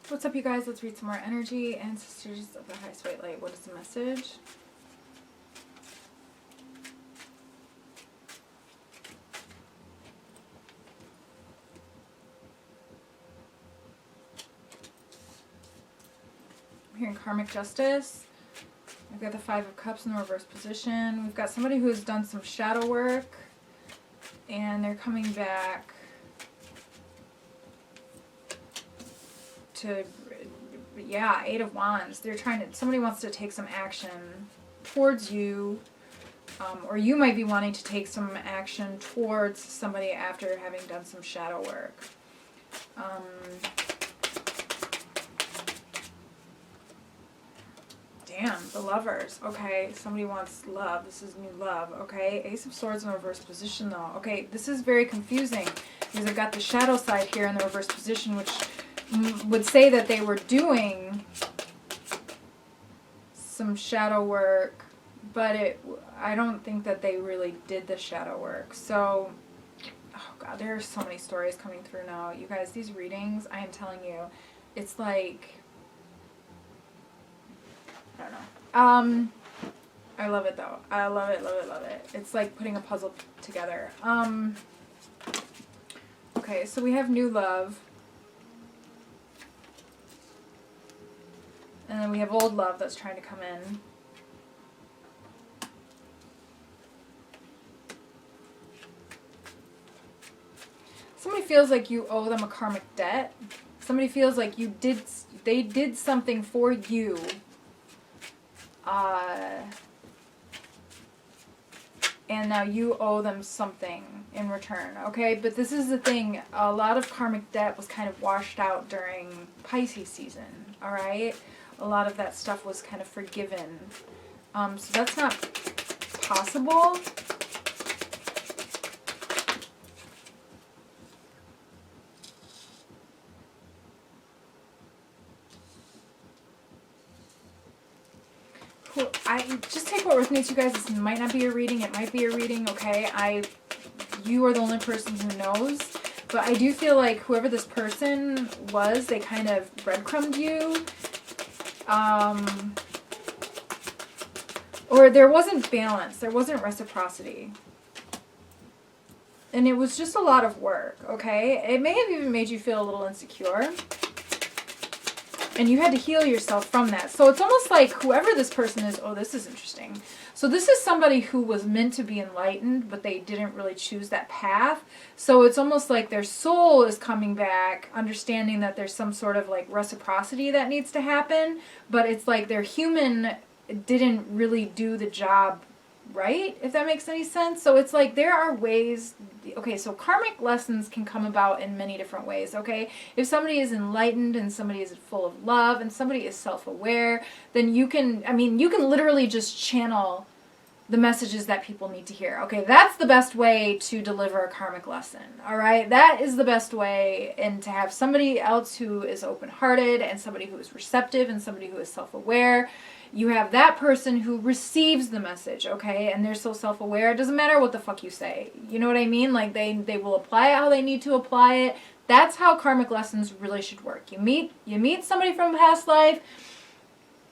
What's up, you guys? Let's read some more energy. Ancestors of the highest white light. What is the message? I'm hearing karmic justice. We've got the Five of Cups in the reverse position. We've got somebody who's done some shadow work, and they're coming back to, yeah, Eight of Wands. They're trying to, somebody wants to take some action towards you, or you might be wanting to take some action towards somebody after having done some shadow work. Damn, the Lovers. Okay, somebody wants love. This is new love. Okay, Ace of Swords in the reverse position, though. Okay, this is very confusing because I've got the shadow side here in the reverse position, which would say that they were doing some shadow work, but I don't think that they really did the shadow work. So, oh God, there are so many stories coming through now. You guys, these readings, I am telling you, it's like, I don't know. I love it though. I love it, love it, love it. It's like putting a puzzle together. Okay, so we have new love. And then we have old love that's trying to come in. Somebody feels like you owe them a karmic debt. Somebody feels like they did something for you. And now you owe them something in return, okay? But this is the thing, a lot of karmic debt was kind of washed out during Pisces season, all right? A lot of that stuff was kind of forgiven. So that's not possible. I just take what resonates, you guys. This might not be a reading. It might be a reading, okay? You are the only person who knows. But I do feel like whoever this person was, they kind of breadcrumbed you. Or there wasn't balance. There wasn't reciprocity. And it was just a lot of work, okay? It may have even made you feel a little insecure. And you had to heal yourself from that. So it's almost like whoever this person is, oh, this is interesting. So this is somebody who was meant to be enlightened, but they didn't really choose that path. So it's almost like their soul is coming back, understanding that there's some sort of like reciprocity that needs to happen. But it's like their human didn't really do the job right, if that makes any sense. So it's like there are ways, okay, so karmic lessons can come about in many different ways, okay? If somebody is enlightened and somebody is full of love and somebody is self-aware, then you can literally just channel the messages that people need to hear. Okay, that's the best way to deliver a karmic lesson, all right? That is the best way, and to have somebody else who is open-hearted and somebody who is receptive and somebody who is self-aware. You have that person who receives the message, okay, and they're so self-aware. It doesn't matter what the fuck you say. You know what I mean? Like, they will apply it how they need to apply it. That's how karmic lessons really should work. You meet somebody from a past life,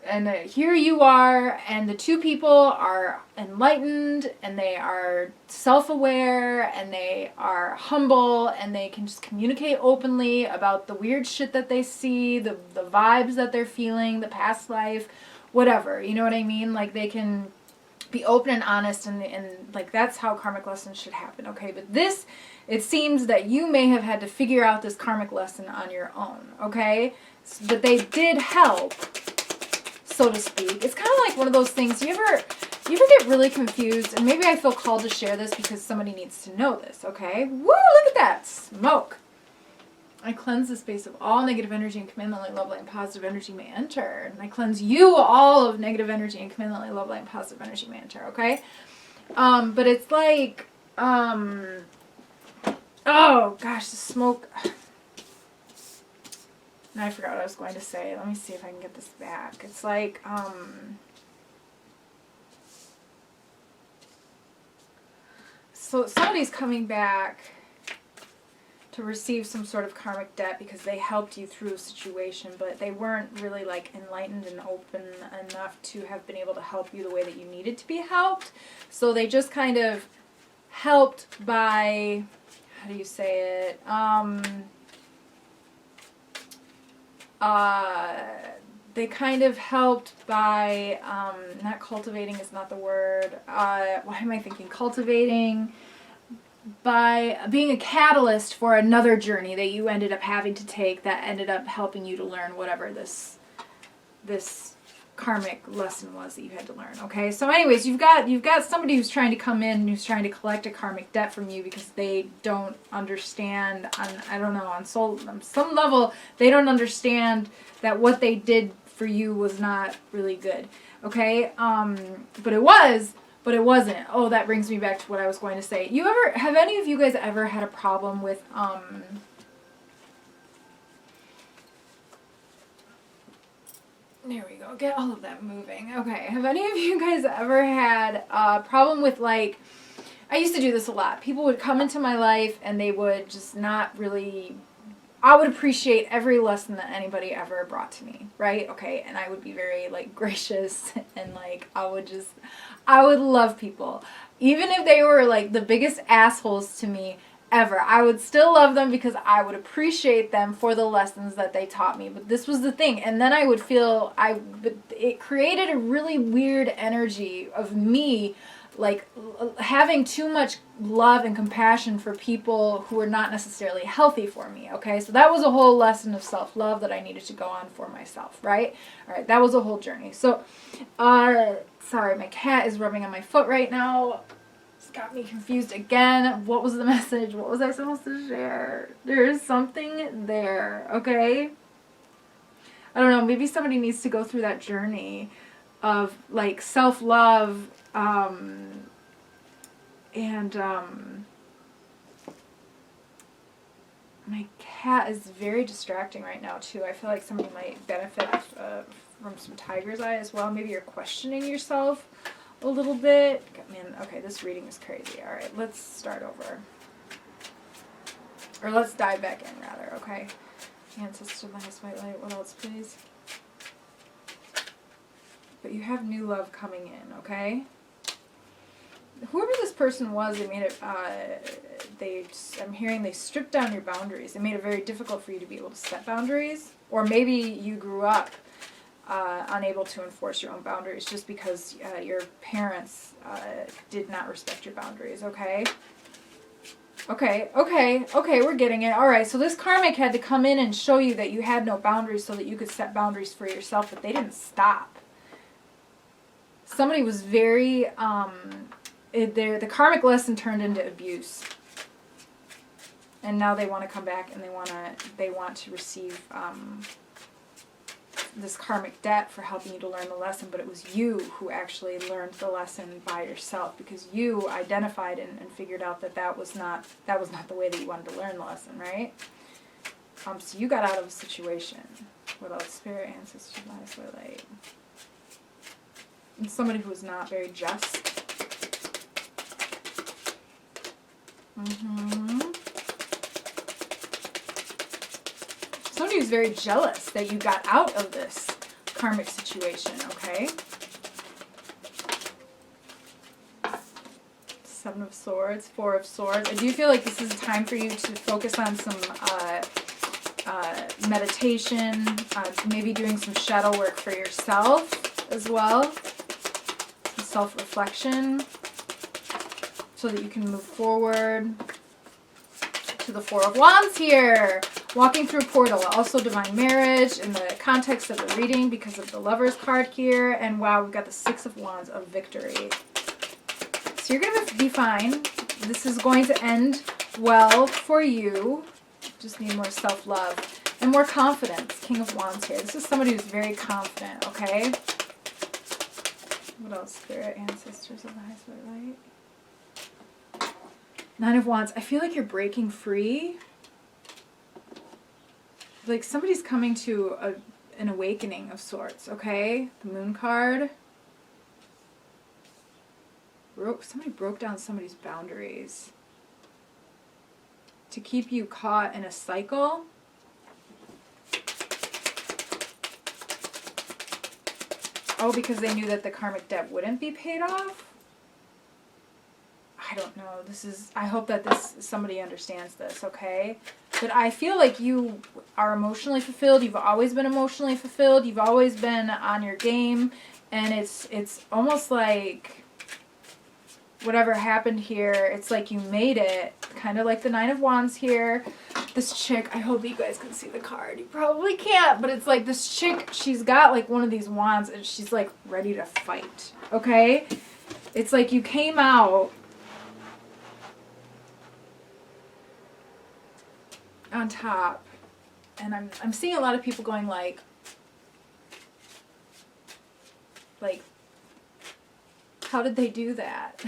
and here you are, and the two people are enlightened, and they are self-aware, and they are humble, and they can just communicate openly about the weird shit that they see, the vibes that they're feeling, the past life, whatever, you know what I mean? Like, they can be open and honest, and like, that's how karmic lessons should happen, okay? But this, it seems that you may have had to figure out this karmic lesson on your own, okay? But they did help, so to speak. It's kind of like one of those things, you ever get really confused, and maybe I feel called to share this because somebody needs to know this, okay? Woo, look at that, smoke. I cleanse the space of all negative energy and command that only love, light, and positive energy may enter. And I cleanse you all of negative energy and command that only love, light, and positive energy may enter, okay? But it's like, oh gosh, the smoke. Now I forgot what I was going to say. Let me see if I can get this back. It's like, so somebody's coming back to receive some sort of karmic debt because they helped you through a situation, but they weren't really like enlightened and open enough to have been able to help you the way that you needed to be helped. So they just kind of helped by, how do you say it? They kind of helped by, not cultivating is not the word, why am I thinking cultivating? By being a catalyst for another journey that you ended up having to take that ended up helping you to learn whatever this karmic lesson was that you had to learn. Okay, so anyways, you've got somebody who's trying to come in and who's trying to collect a karmic debt from you because they don't understand on some level they don't understand that what they did for you was not really good. Okay, but it was. But it wasn't. Oh, that brings me back to what I was going to say. Have any of you guys ever had a problem with, there we go, get all of that moving. Okay, have any of you guys ever had a problem with, like, I used to do this a lot. People would come into my life and they would just not really, I would appreciate every lesson that anybody ever brought to me, right? Okay, and I would be very, like, gracious and, like, I would love people. Even if they were, like, the biggest assholes to me ever, I would still love them because I would appreciate them for the lessons that they taught me. But this was the thing. And then I would feel, it created a really weird energy of me, like, having too much love and compassion for people who were not necessarily healthy for me, okay? So that was a whole lesson of self-love that I needed to go on for myself, right? All right, that was a whole journey. So, sorry, my cat is rubbing on my foot right now. It's got me confused again. What was the message? What was I supposed to share? There is something there, okay? I don't know, maybe somebody needs to go through that journey of, like, self-love, my cat is very distracting right now too. I feel like somebody might benefit from some tiger's eye as well. Maybe you're questioning yourself a little bit. Man, okay, this reading is crazy. All right, let's start over. Or let's dive back in rather, okay? Ancestor, the highest white light. What else, please? But you have new love coming in, okay? Whoever this person was, they made it, I'm hearing they stripped down your boundaries. They made it very difficult for you to be able to set boundaries. Or maybe you grew up unable to enforce your own boundaries just because your parents did not respect your boundaries, okay? Okay, we're getting it. All right, so this karmic had to come in and show you that you had no boundaries so that you could set boundaries for yourself, but they didn't stop. Somebody was very, the karmic lesson turned into abuse. And now they want to come back and they want to receive this karmic debt for helping you to learn the lesson, but it was you who actually learned the lesson by yourself because you identified and figured out that was not the way that you wanted to learn the lesson, right? So you got out of a situation. What else? Spirit, ancestors, highest white light. And somebody who was not very just. Somebody who's very jealous that you got out of this karmic situation, okay? Seven of Swords, Four of Swords. I do feel like this is a time for you to focus on some meditation, maybe doing some shadow work for yourself as well. Some self-reflection so that you can move forward. To the Four of Wands here. Walking through a portal. Also divine marriage in the context of the reading because of the Lover's card here. And wow, we've got the Six of Wands of victory. So you're going to be fine. This is going to end well for you. Just need more self-love and more confidence. King of Wands here. This is somebody who's very confident, okay? What else? Spirit, ancestors of the highest white light. Nine of Wands. I feel like you're breaking free. Like somebody's coming to an awakening of sorts, okay? The Moon card. Somebody broke down somebody's boundaries. to keep you caught in a cycle. Oh, because they knew that the karmic debt wouldn't be paid off? I don't know. I hope that somebody understands this, okay? But I feel like you are emotionally fulfilled. You've always been emotionally fulfilled. You've always been on your game. And it's almost like whatever happened here, it's like you made it. Kind of like the Nine of Wands here. This chick, I hope you guys can see the card. You probably can't, but it's like this chick, she's got like one of these wands and she's like ready to fight, okay? It's like you came out on top, and I'm seeing a lot of people going like, how did they do that?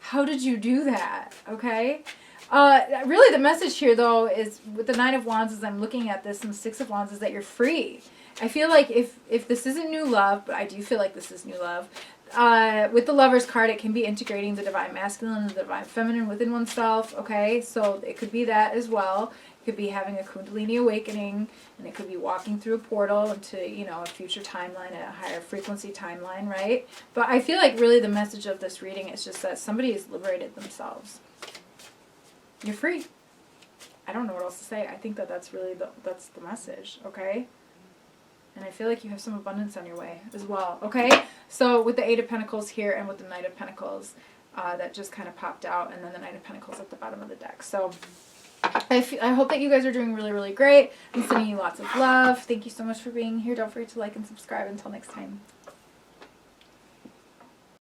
How did you do that? Okay? Really the message here though is with the Nine of Wands as I'm looking at this and the Six of Wands is that you're free. I feel like if this isn't new love, but I do feel like this is new love, with the Lover's card, it can be integrating the Divine Masculine and the Divine Feminine within oneself, okay? So it could be that as well. It could be having a Kundalini awakening, and it could be walking through a portal into, you know, a future timeline, a higher frequency timeline, right? But I feel like really the message of this reading is just that somebody has liberated themselves. You're free. I don't know what else to say. I think that that's really that's the message, okay? And I feel like you have some abundance on your way as well, okay? So with the Eight of Pentacles here and with the Knight of Pentacles, that just kind of popped out, and then the Knight of Pentacles at the bottom of the deck. So I hope that you guys are doing really, really great. I'm sending you lots of love. Thank you so much for being here. Don't forget to like and subscribe. Until next time.